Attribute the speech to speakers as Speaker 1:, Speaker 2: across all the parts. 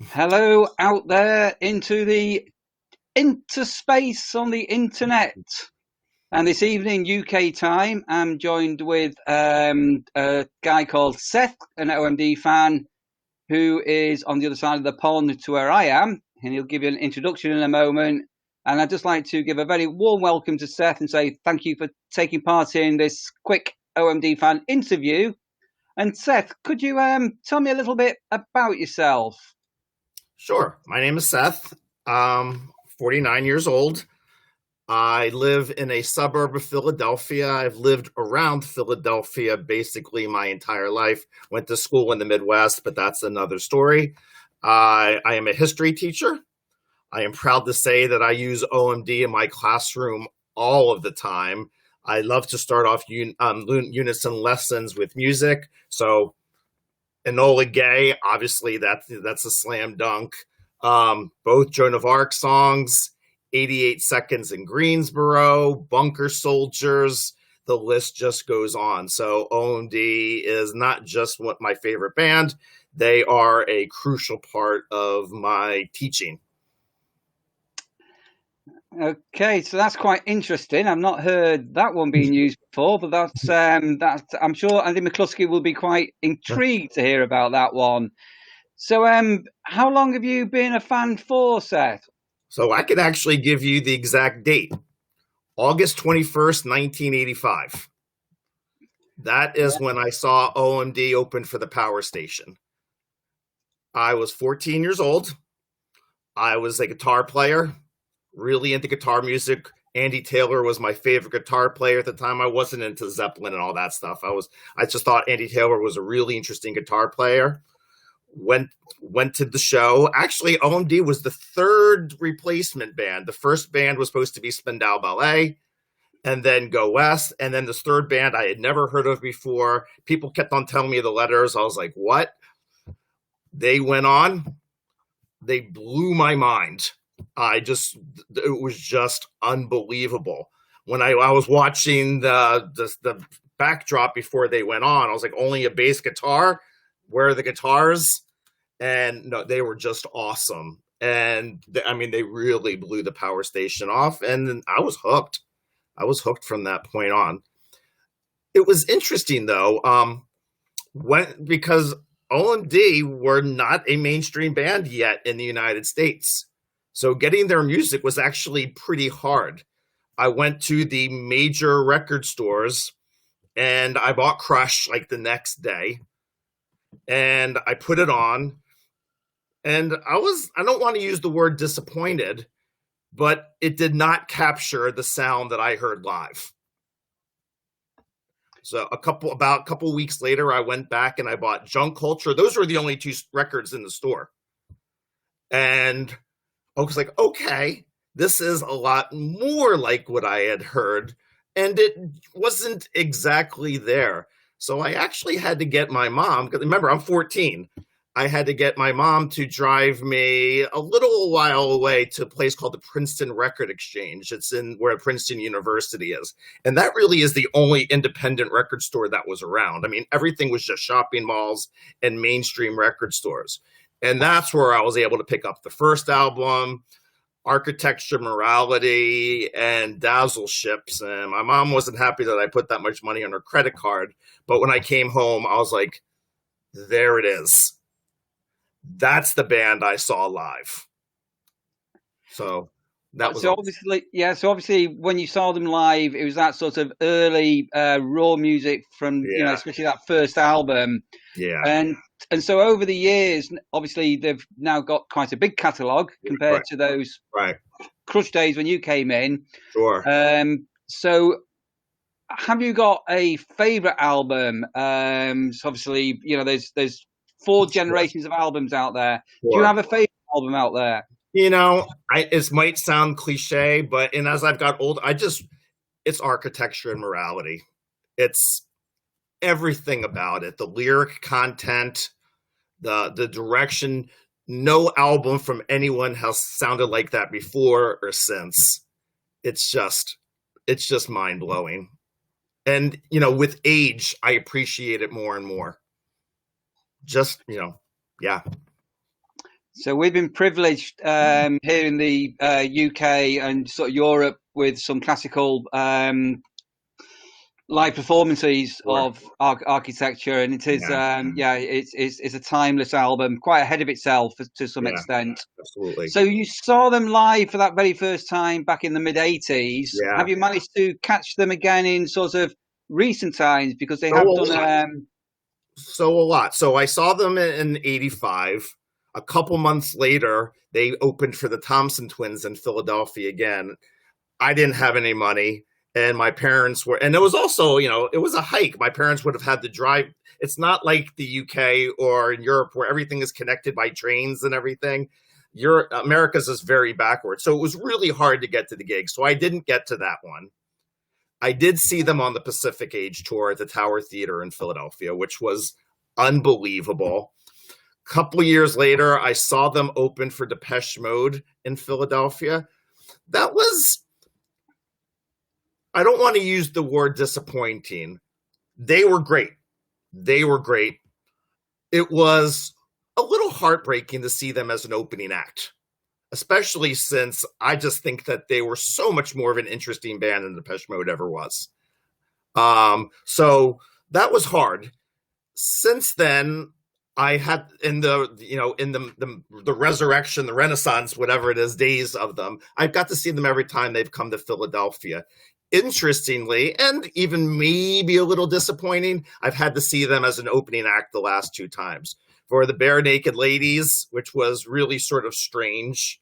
Speaker 1: Hello out there into the interspace on the internet. And this evening, UK time, I'm joined with a guy called Seth, an OMD fan, who is on the other side of the pond to where I am. And he'll give you an introduction in a moment. And I'd just like to give a very warm welcome to Seth and say thank you for taking part in this quick OMD fan interview. And Seth, could you tell me a little bit about yourself?
Speaker 2: Sure. My name is Seth. 49 years old. I live in a suburb of Philadelphia. I've lived around Philadelphia basically my entire life. Went to school in the Midwest, but that's another story. I am a history teacher. I am proud to say that I use OMD in my classroom all of the time. I love to start off unison lessons with music. So Enola Gay, obviously that's a slam dunk. Both Joan of Arc songs, 88 Seconds in Greensboro, Bunker Soldiers, the list just goes on. So OMD is not just what my favorite band, they are a crucial part of my teaching.
Speaker 1: Okay, so that's quite interesting. I've not heard that one being used before, but that's I'm sure Andy McCluskey will be quite intrigued to hear about that one. So how long have you been a fan for, Seth?
Speaker 2: So I can actually give you the exact date. August 21st, 1985. That is when I saw OMD open for the Power Station. I was 14 years old. I was a guitar player, really into guitar music. Andy Taylor was my favorite guitar player at the time. I wasn't into Zeppelin and all that stuff. I just thought Andy Taylor was a really interesting guitar player. Went to the show. Actually, OMD was the third replacement band. The first band was supposed to be Spandau Ballet, and then Go West, and then this third band I had never heard of before. People kept on telling me the letters. I was like, what? They went on. They blew my mind. It was just unbelievable. When I was watching the backdrop before they went on, I was like, only a bass guitar? Where are the guitars? And no, they were just awesome. And they really blew the Power Station off, and I was hooked. I was hooked from that point on. It was interesting though, because OMD were not a mainstream band yet in the United States. So getting their music was actually pretty hard. I went to the major record stores and I bought Crush like the next day and I put it on. And I don't want to use the word disappointed, but it did not capture the sound that I heard live. So about a couple weeks later, I went back and I bought Junk Culture. Those were the only two records in the store. And I was like, okay, this is a lot more like what I had heard. And it wasn't exactly there. So I actually had to get my mom, because remember, I'm 14. I had to get my mom to drive me a little while away to a place called the Princeton Record Exchange. It's in where Princeton University is. And that really is the only independent record store that was around. I mean, everything was just shopping malls and mainstream record stores. And that's where I was able to pick up the first album, Architecture, Morality, and Dazzle Ships. And my mom wasn't happy that I put that much money on her credit card. But when I came home, I was like, there it is. That's the band I saw live. So that was
Speaker 1: So
Speaker 2: awesome.
Speaker 1: obviously, yeah. So obviously, when you saw them live, it was that sort of early raw music from
Speaker 2: Yeah,
Speaker 1: especially that first album,
Speaker 2: yeah,
Speaker 1: and so over the years, obviously they've now got quite a big catalogue compared
Speaker 2: right,
Speaker 1: to those
Speaker 2: right,
Speaker 1: Crush days when you came in.
Speaker 2: sure,
Speaker 1: So have you got a favorite album? So obviously, there's four
Speaker 2: sure,
Speaker 1: generations of albums out there. Do you
Speaker 2: sure.
Speaker 1: have a favorite album out there?
Speaker 2: It might sound cliche, but and as I've got old, it's Architecture and Morality. It's everything about it, the lyric content, the direction. No album from anyone has sounded like that before or since. It's just mind blowing. And with age, I appreciate it more and more. Just yeah.
Speaker 1: So we've been privileged here in the UK and sort of Europe with some classical live performances
Speaker 2: Sure.
Speaker 1: of architecture, and it is
Speaker 2: Yeah.
Speaker 1: it's a timeless album, quite ahead of itself to some
Speaker 2: Yeah.
Speaker 1: extent.
Speaker 2: Absolutely.
Speaker 1: So you saw them live for that very first time back in the mid-80s.
Speaker 2: Yeah.
Speaker 1: Have you managed to catch them again in sort of recent times? Because they
Speaker 2: So
Speaker 1: have
Speaker 2: a
Speaker 1: done
Speaker 2: lot. So I saw them in '85. A couple months later, they opened for the Thompson Twins in Philadelphia again. I didn't have any money, and my parents were, and it was also, it was a hike. My parents would have had to drive. It's not like the UK or in Europe where everything is connected by trains and everything. America's is very backward. So it was really hard to get to the gig. So I didn't get to that one. I did see them on the Pacific Age tour at the Tower Theater in Philadelphia, which was unbelievable. A couple years later, I saw them open for Depeche Mode in Philadelphia. That was, I don't want to use the word disappointing. They were great. They were great. It was a little heartbreaking to see them as an opening act, especially since I just think that they were so much more of an interesting band than Depeche Mode ever was. So that was hard. Since then, I had in the resurrection, the Renaissance, whatever it is, days of them, I've got to see them every time they've come to Philadelphia. Interestingly, and even maybe a little disappointing, I've had to see them as an opening act the last two times. For the Bare Naked Ladies, which was really sort of strange,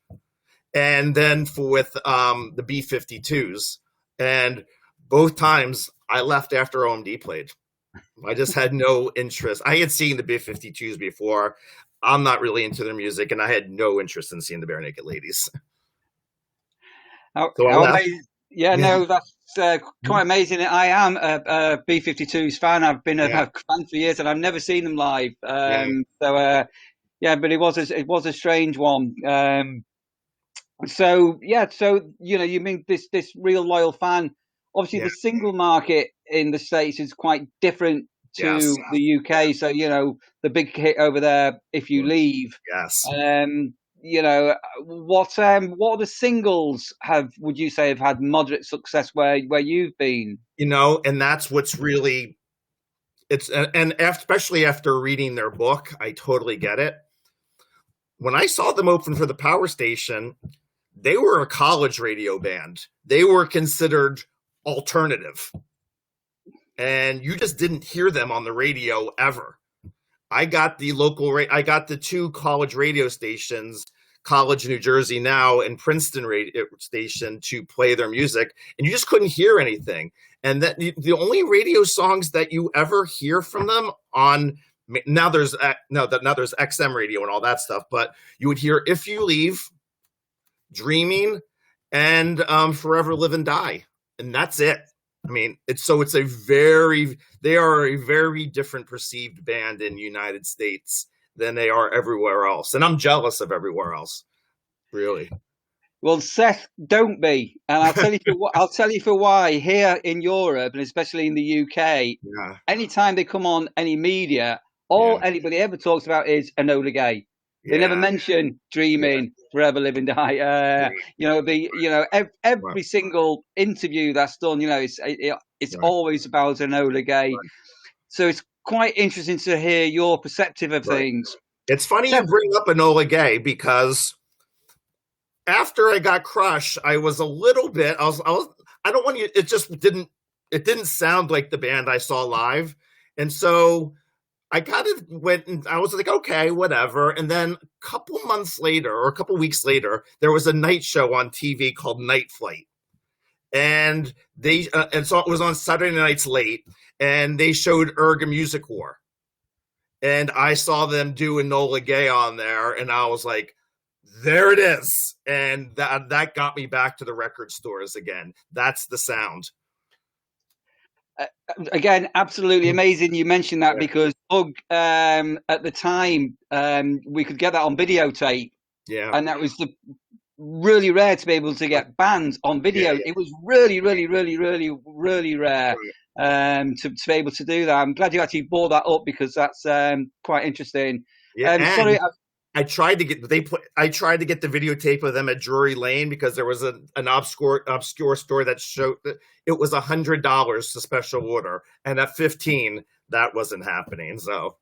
Speaker 2: and then with the B-52s. And both times I left after OMD played. I just had no interest. I had seen the B-52s before. I'm not really into their music, and I had no interest in seeing the Bare Naked Ladies. So I
Speaker 1: How
Speaker 2: left.
Speaker 1: amazing! Yeah, no, that's quite amazing. I am a B-52s fan. I've been a
Speaker 2: Yeah,
Speaker 1: fan for years, and I've never seen them live.
Speaker 2: yeah,
Speaker 1: Yeah, but it was a strange one. So you mean this real loyal fan. Obviously,
Speaker 2: yeah,
Speaker 1: the single market in the States is quite different
Speaker 2: yes,
Speaker 1: to the UK. So the big hit over there, "If You Leave."
Speaker 2: yes.
Speaker 1: Um, what are the singles would you say have had moderate success where you've been?
Speaker 2: And that's what's really and especially after reading their book, I totally get it. When I saw them open for the Power Station, they were a college radio band. They were considered alternative, and you just didn't hear them on the radio ever. I got the two college radio stations, College New Jersey Now and Princeton radio station, to play their music, and you just couldn't hear anything. And that the only radio songs that you ever hear from them on now there's XM radio and all that stuff, but you would hear "If You Leave," "Dreaming," and "Forever Live and Die," and that's it. I mean, they are a very different perceived band in the United States than they are everywhere else. And I'm jealous of everywhere else, really.
Speaker 1: Well, Seth, don't be, and I'll tell you for why. Here in Europe, and especially in the UK,
Speaker 2: Yeah.
Speaker 1: anytime they come on any media, all
Speaker 2: Yeah.
Speaker 1: anybody ever talks about is Enola Gay. They never
Speaker 2: Yeah.
Speaker 1: mention "Dreaming," "Forever Live and Die." Every single interview that's done, it's
Speaker 2: Right.
Speaker 1: always about Enola Gay.
Speaker 2: Right.
Speaker 1: So it's quite interesting to hear your perspective of
Speaker 2: Right.
Speaker 1: things.
Speaker 2: It's funny you bring up Enola Gay, because after I got Crush, I was a little bit. I don't want you. It just didn't. It didn't sound like the band I saw live, and so I kind of went and I was like, okay, whatever. And then a couple months later, or a couple weeks later, there was a night show on TV called Night Flight, and so it was on Saturday nights late, and they showed Erga Music War, and I saw them do Enola Gay on there, and I was like, there it is. And that got me back to the record stores again. That's the sound.
Speaker 1: Again, absolutely amazing you mentioned that, because Hug, at the time, we could get that on videotape.
Speaker 2: Yeah.
Speaker 1: And that was really rare to be able to get bands on video.
Speaker 2: Yeah.
Speaker 1: It was really, really, really, really, really rare to be able to do that. I'm glad you actually brought that up, because that's quite interesting.
Speaker 2: Yeah.
Speaker 1: Sorry.
Speaker 2: I tried to get the videotape of them at Drury Lane because there was an obscure store that showed that it was $100 to special order, and at 15 that wasn't happening. So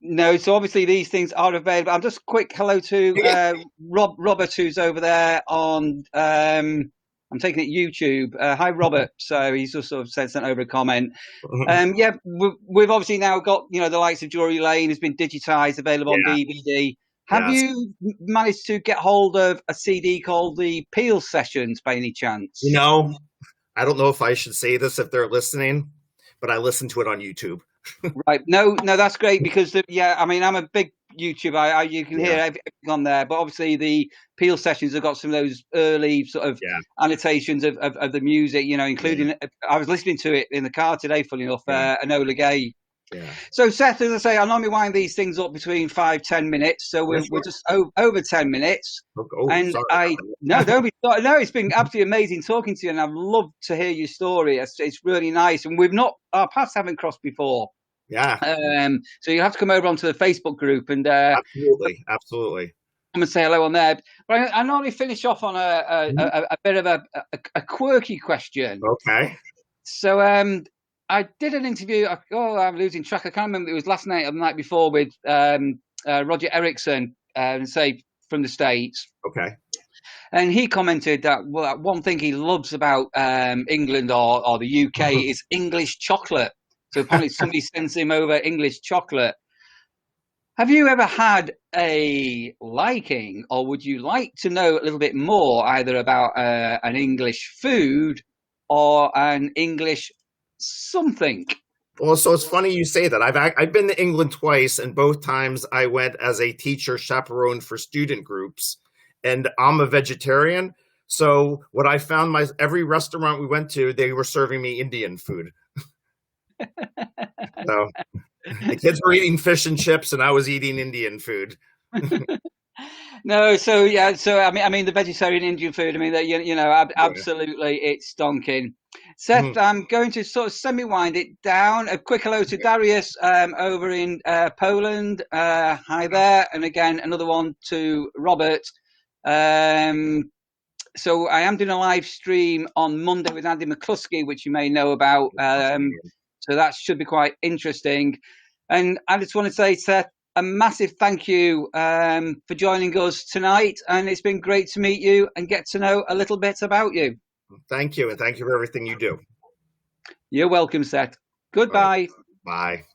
Speaker 1: No, so obviously these things are available. I'm just quick hello to Robert, who's over there on. I'm taking it YouTube. Hi, Robert. So he's just sort of sent over a comment. Yeah, we've obviously now got the likes of Drury Lane has been digitized, available on DVD. Have you managed to get hold of a CD called the Peel Sessions by any chance?
Speaker 2: I don't know if I should say this if they're listening, but I listened to it on YouTube.
Speaker 1: Right. No, that's great because I mean, I'm a big YouTuber. You can hear everything on there, but obviously the Peel Sessions have got some of those early sort of annotations of the music, including I was listening to it in the car today, funny enough, Enola Gay. Yeah. So Seth, as I say, I normally wind these things up between 5-10 minutes. So we're just over 10 minutes. And sorry. Don't be sorry. No, it's been absolutely amazing talking to you, and I've loved to hear your story. It's really nice, and our paths haven't crossed before.
Speaker 2: Yeah.
Speaker 1: So you have to come over onto the Facebook group and
Speaker 2: absolutely.
Speaker 1: Come and say hello on there. But I normally finish off on a bit of a quirky question.
Speaker 2: Okay.
Speaker 1: So I did an interview. I'm losing track. I can't remember. It was last night or the night before with Roger Erickson, say from the States.
Speaker 2: Okay.
Speaker 1: And he commented that one thing he loves about England or the UK is English chocolate. So apparently somebody sends him over English chocolate. Have you ever had a liking, or would you like to know a little bit more either about an English food or an English something?
Speaker 2: Well, so it's funny you say that. I've been to England twice, and both times I went as a teacher chaperone for student groups, and I'm a vegetarian. So what I found, every restaurant we went to, they were serving me Indian food. So the kids were eating fish and chips, and I was eating Indian food.
Speaker 1: No, so I mean the vegetarian Indian food. I mean that absolutely it's stonking. Seth, I'm going to sort of semi-wind it down. A quick hello to Darius over in Poland. Hi there, and again another one to Robert. So I am doing a live stream on Monday with Andy McCluskey, which you may know about. So that should be quite interesting. And I just want to say, Seth, a massive thank you for joining us tonight. And it's been great to meet you and get to know a little bit about you.
Speaker 2: Thank you. And thank you for everything you do.
Speaker 1: You're welcome, Seth. Goodbye.
Speaker 2: Bye.